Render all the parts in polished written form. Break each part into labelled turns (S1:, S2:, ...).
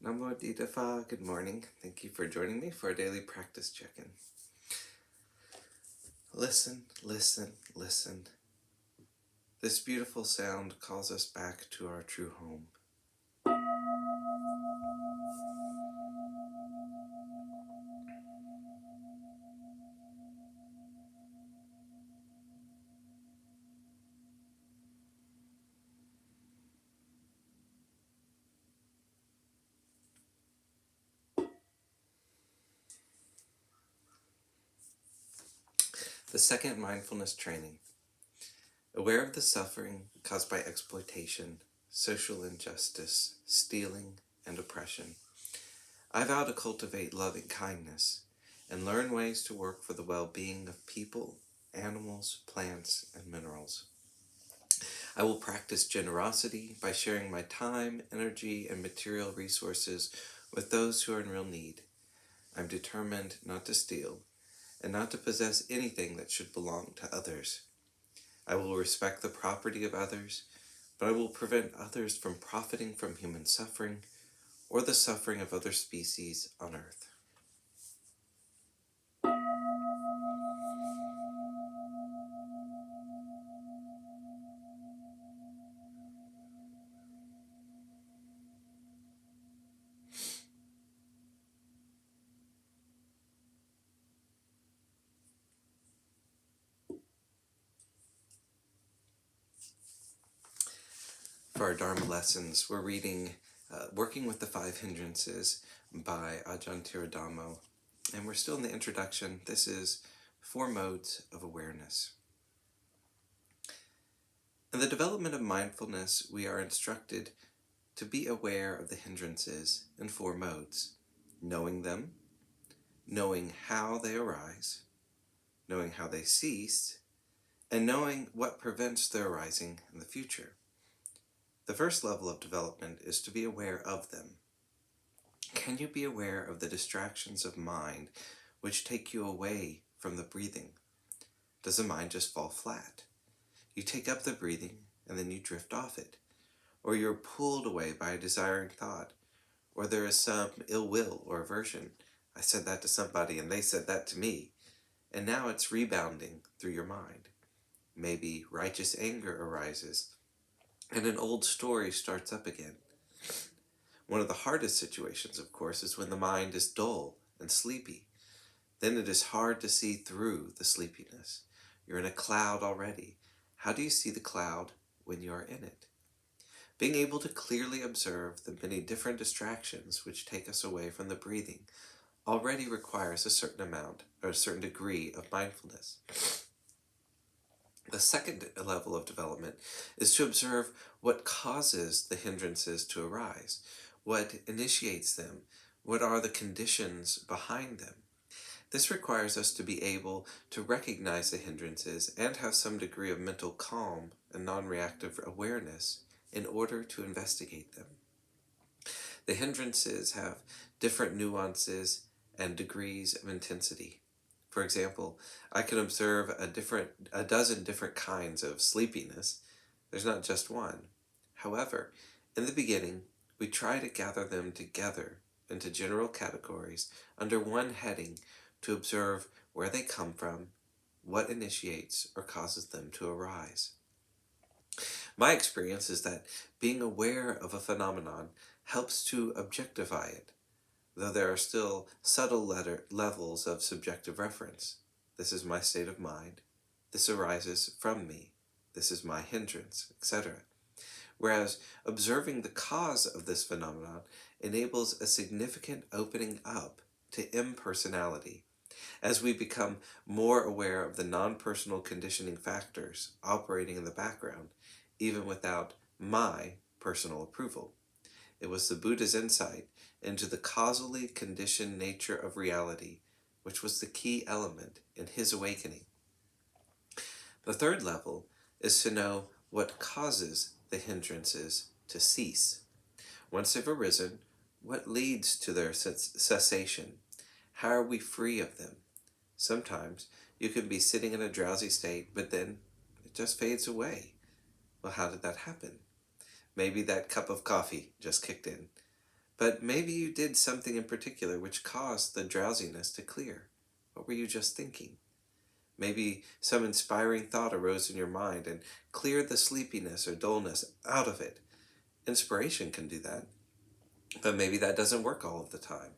S1: Namo Phat, good morning. Thank you for joining me for a daily practice check-in. Listen, listen, listen. This beautiful sound calls us back to our true home. The second mindfulness training. Aware of the suffering caused by exploitation, social injustice, stealing, and oppression, I vow to cultivate loving kindness and learn ways to work for the well-being of people, animals, plants, and minerals. I will practice generosity by sharing my time, energy, and material resources with those who are in real need. I'm determined not to steal and not to possess anything that should belong to others. I will respect the property of others, but I will prevent others from profiting from human suffering or the suffering of other species on earth. For our Dharma lessons, we're reading Working with the Five Hindrances by Ajahn Thiradhammo, and we're still in the introduction. This is 4 modes of awareness. In the development of mindfulness, we are instructed to be aware of the hindrances in 4 modes: knowing them, knowing how they arise, knowing how they cease, and knowing what prevents their arising in the future. The first level of development is to be aware of them. Can you be aware of the distractions of mind which take you away from the breathing? Does the mind just fall flat? You take up the breathing and then you drift off it, or you're pulled away by a desiring thought, or there is some ill will or aversion. I said that to somebody and they said that to me, and now it's rebounding through your mind. Maybe righteous anger arises and an old story starts up again. One of the hardest situations, of course, is when the mind is dull and sleepy. Then it is hard to see through the sleepiness. You're in a cloud already. How do you see the cloud when you are in it? Being able to clearly observe the many different distractions which take us away from the breathing already requires a certain amount or a certain degree of mindfulness. The second level of development is to observe what causes the hindrances to arise, what initiates them, what are the conditions behind them. This requires us to be able to recognize the hindrances and have some degree of mental calm and non-reactive awareness in order to investigate them. The hindrances have different nuances and degrees of intensity. For example, I can observe a dozen different kinds of sleepiness. There's not just one. However, in the beginning, we try to gather them together into general categories under one heading to observe where they come from, what initiates or causes them to arise. My experience is that being aware of a phenomenon helps to objectify it, though there are still subtle levels of subjective reference. This is my state of mind. This arises from me. This is my hindrance, etc. Whereas observing the cause of this phenomenon enables a significant opening up to impersonality, as we become more aware of the non-personal conditioning factors operating in the background, even without my personal approval. It was the Buddha's insight into the causally conditioned nature of reality, which was the key element in his awakening. The third level is to know what causes the hindrances to cease. Once they've arisen, what leads to their cessation? How are we free of them? Sometimes you can be sitting in a drowsy state, but then it just fades away. Well, how did that happen? Maybe that cup of coffee just kicked in. But maybe you did something in particular which caused the drowsiness to clear. What were you just thinking? Maybe some inspiring thought arose in your mind and cleared the sleepiness or dullness out of it. Inspiration can do that, but maybe that doesn't work all of the time.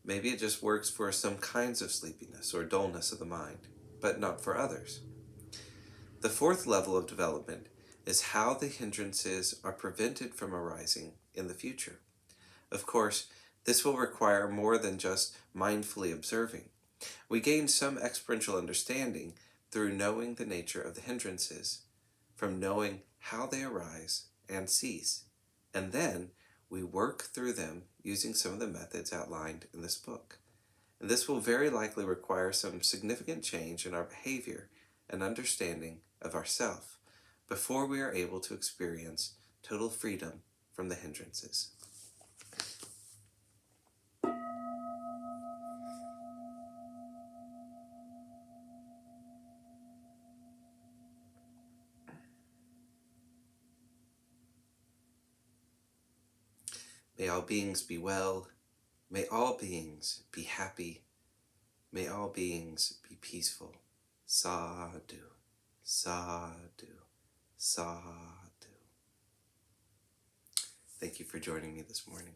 S1: Maybe it just works for some kinds of sleepiness or dullness of the mind, but not for others. The fourth level of development is how the hindrances are prevented from arising in the future. Of course, this will require more than just mindfully observing. We gain some experiential understanding through knowing the nature of the hindrances, from knowing how they arise and cease, and then we work through them using some of the methods outlined in this book. And this will very likely require some significant change in our behavior and understanding of ourself before we are able to experience total freedom from the hindrances. May all beings be well. May all beings be happy. May all beings be peaceful. Sadhu, sadhu, sadhu. Thank you for joining me this morning.